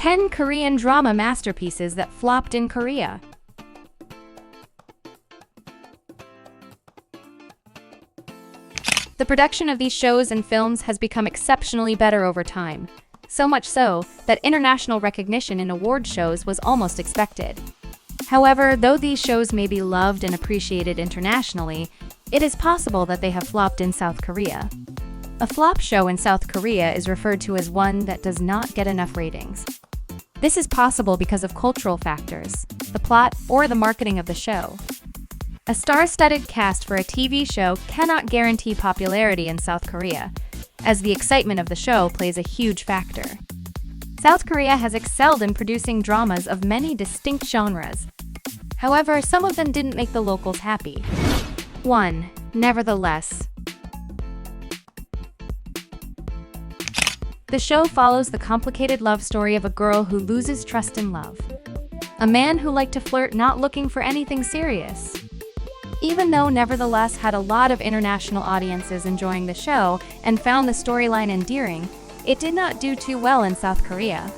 10 Korean drama masterpieces that flopped in Korea. The production of these shows and films has become exceptionally better over time, so much so that international recognition in award shows was almost expected. However, though these shows may be loved and appreciated internationally, it is possible that they have flopped in South Korea. A flop show in South Korea is referred to as one that does not get enough ratings. This is possible because of cultural factors, the plot, or the marketing of the show. A star-studded cast for a TV show cannot guarantee popularity in South Korea, as the excitement of the show plays a huge factor. South Korea has excelled in producing dramas of many distinct genres. However, some of them didn't make the locals happy. 1. Nevertheless. The show follows the complicated love story of a girl who loses trust in love. A man who liked to flirt, not looking for anything serious. Even though Nevertheless had a lot of international audiences enjoying the show and found the storyline endearing, it did not do too well in South Korea.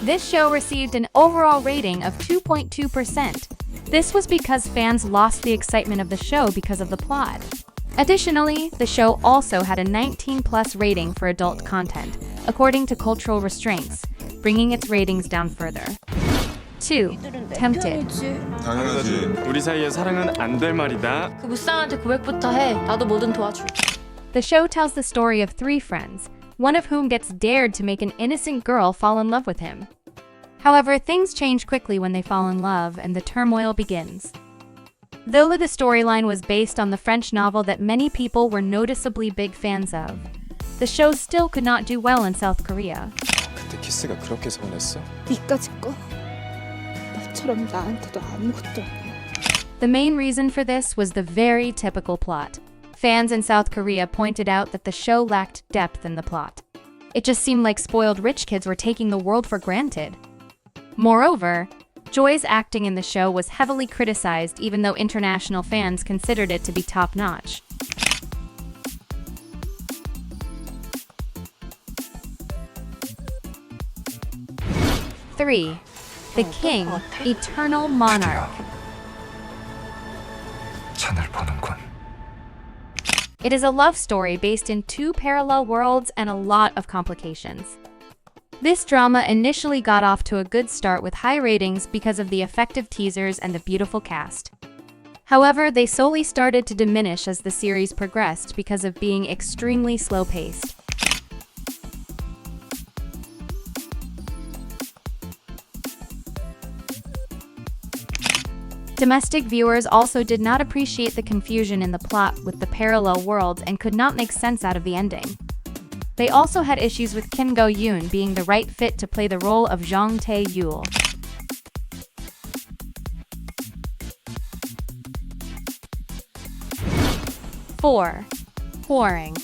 This show received an overall rating of 2.2%. This was because fans lost the excitement of the show because of the plot. Additionally, the show also had a 19+ rating for adult content, according to cultural restraints, bringing its ratings down further. 2. Tempted. 당연하지. 우리 사이에 사랑은 안 될 말이다. 그 무쌍한테 고백부터 해. 나도 뭐든 도와줄게. The show tells the story of 3 friends, one of whom gets dared to make an innocent girl fall in love with him. However, things change quickly when they fall in love and the turmoil begins. Though the storyline was based on the French novel that many people were noticeably big fans of, the show still could not do well in South Korea. 그때 키스가 그렇게 서운했어? 니까지 거? 너처럼 나한테도 아무것도 아니야. The main reason for this was the very typical plot. Fans in South Korea pointed out that the show lacked depth in the plot. It just seemed like spoiled rich kids were taking the world for granted. Moreover, Joy's acting in the show was heavily criticized even though international fans considered it to be top-notch. Three. The King, Eternal Monarch. 찬을 보는군. It is a love story based in 2 parallel worlds and a lot of complications. This drama initially got off to a good start with high ratings because of the effective teasers and the beautiful cast. However, they slowly started to diminish as the series progressed because of being extremely slow-paced. Domestic viewers also did not appreciate the confusion in the plot with the parallel worlds and could not make sense out of the ending. They also had issues with Kim Go-Eun being the right fit to play the role of Jong Tae-yul. Four. Hwarang.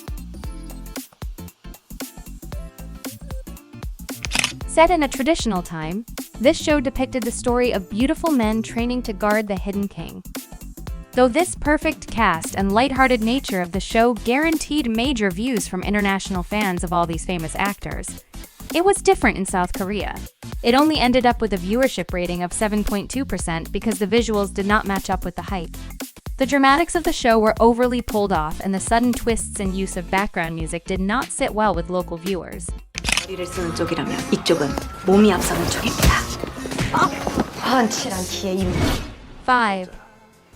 Set in a traditional time, this show depicted the story of beautiful men training to guard the hidden king. Though this perfect cast and lighthearted nature of the show guaranteed major views from international fans of all these famous actors, it was different in South Korea. It only ended up with a viewership rating of 7.2% because the visuals did not match up with the hype. The dramatics of the show were overly pulled off and the sudden twists and use of background music did not sit well with local viewers. 머리를 쓰는 쪽이라면 이쪽은 몸이 앞서는 쪽입니다. 펀치란 기의 힘. 5.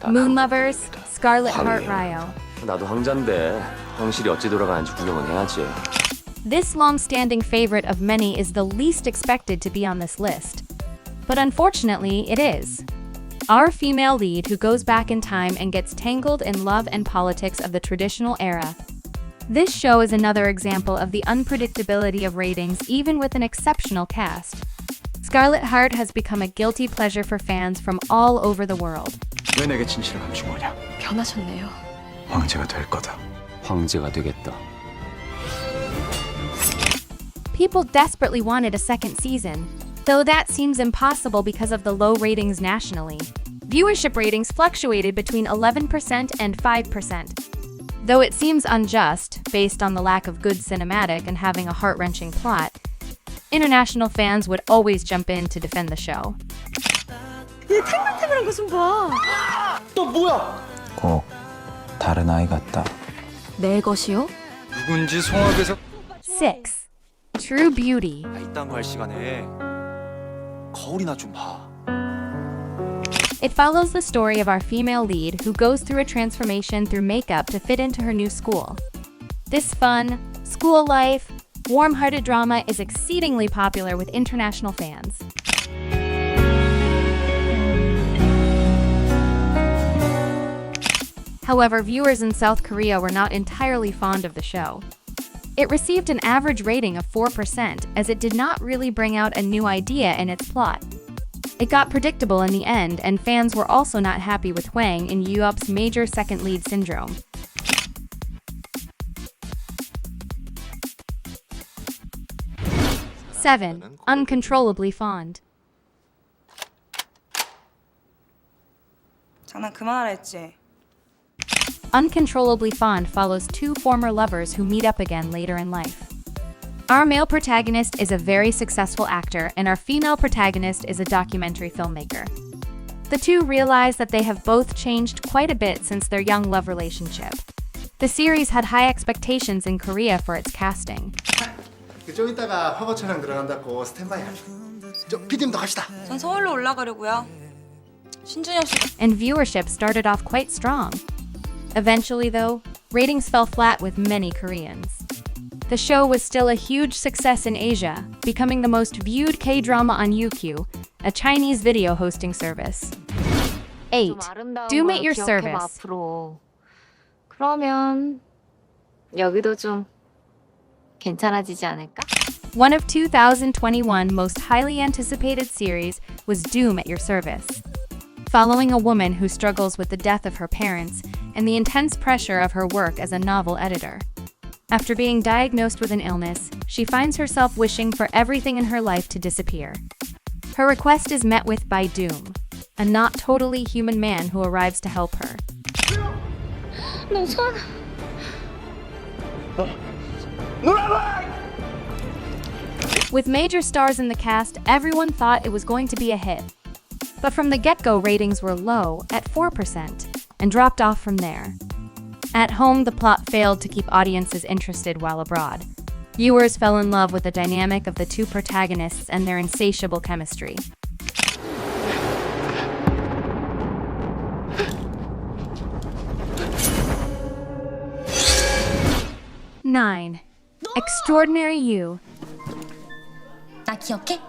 Moon Lovers, SCARLET RYEO. 나도 황자인데 현실이 어찌 돌아가는지 구경은 해야지. This long-standing favorite of many is the least expected to be on this list. But unfortunately, it is. Our female lead who goes back in time and gets tangled in love and politics of the traditional era. This show is another example of the unpredictability of ratings even with an exceptional cast. Scarlet Heart has become a guilty pleasure for fans from all over the world. 왜 내게 진실을 감춘 거냐? 변하셨네요. 황제가 될 거다. 황제가 되겠다. People desperately wanted a second season, though that seems impossible because of the low ratings nationally. Viewership ratings fluctuated between 11% and 5%. Though it seems unjust, based on the lack of good cinematic and having a heart-wrenching plot, international fans would always jump in to defend the show. 얘 탱글탱글한 거 좀 봐. 꼭 다른 아이 같다. 내 것이요? 누군지 송악에서 6. True Beauty. 이딴 거 할 시간에 거울이나 좀 봐. It follows the story of our female lead who goes through a transformation through makeup to fit into her new school. This fun, school life, warm-hearted drama is exceedingly popular with international fans. However, viewers in South Korea were not entirely fond of the show. It received an average rating of 4% as it did not really bring out a new idea in its plot. It got predictable in the end, and fans were also not happy with Hwang In-Yeop's major second lead syndrome. Seven. Uncontrollably Fond. 장난 그만하라 했지. Uncontrollably Fond follows two former lovers who meet up again later in life. Our male protagonist is a very successful actor, and our female protagonist is a documentary filmmaker. The two realize that they have both changed quite a bit since their young love relationship. The series had high expectations in Korea for its casting. 좀 이따가 화보 촬영 들어간다고 스탠바이. PD님도 갑시다. 전 서울로 올라가려고요. 신준엽 씨. And viewership started off quite strong. Eventually, though, ratings fell flat with many Koreans. The show was still a huge success in Asia, becoming the most viewed K-drama on UQ, a Chinese video hosting service. 8. Do At Your Service. 그러면 여기도 좀 괜찮아지지 않을까? One of 2021 most highly anticipated series was Doom at Your Service. Following a woman who struggles with the death of her parents and the intense pressure of her work as a novel editor. After being diagnosed with an illness, she finds herself wishing for everything in her life to disappear. Her request is met with by Doom, a not totally human man who arrives to help her. 너 손. With major stars in the cast, everyone thought it was going to be a hit. But from the get-go, ratings were low at 4% and dropped off from there. At home, the plot failed to keep audiences interested while abroad. Viewers fell in love with the dynamic of the two protagonists and their insatiable chemistry. Nine. Extraordinary You. 나 기억해?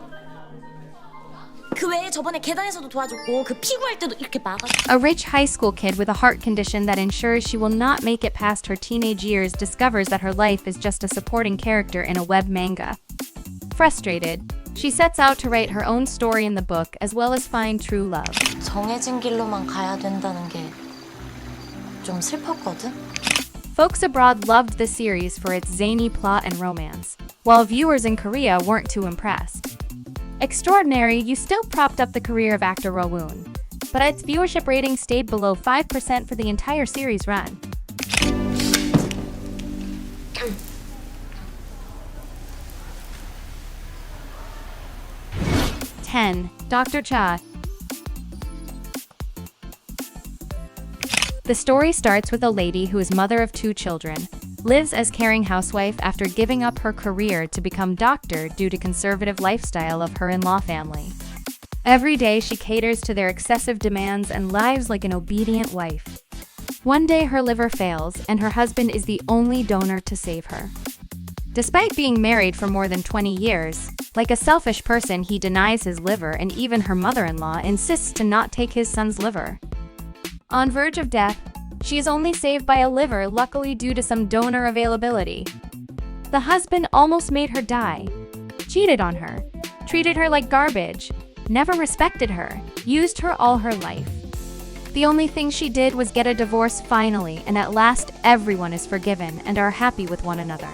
그 외에 저번에 계단에서도 도와줬고 그 피구할 때도 이렇게 막아. A rich high school kid with a heart condition that ensures she will not make it past her teenage years discovers that her life is just a supporting character in a web manga. Frustrated, she sets out to write her own story in the book as well as find true love. 정해진 길로만 가야 된다는 게 좀 슬펐거든. Folks abroad loved the series for its zany plot and romance, while viewers in Korea weren't too impressed. Extraordinary You still propped up the career of actor Go-Eun, but its viewership rating stayed below 5% for the entire series run. (10) Dr. Cha. The story starts with a lady who is mother of 2 children, lives as caring housewife after giving up her career to become doctor due to conservative lifestyle of her in-law family. Every day she caters to their excessive demands and lives like an obedient wife. One day her liver fails and her husband is the only donor to save her. Despite being married for more than 20 years, like a selfish person he denies his liver, and even her mother-in-law insists to not take his son's liver. On verge of death, she is only saved by a liver, luckily due to some donor availability. The husband almost made her die, cheated on her, treated her like garbage, never respected her, used her all her life. The only thing she did was get a divorce finally, and at last everyone is forgiven and are happy with one another.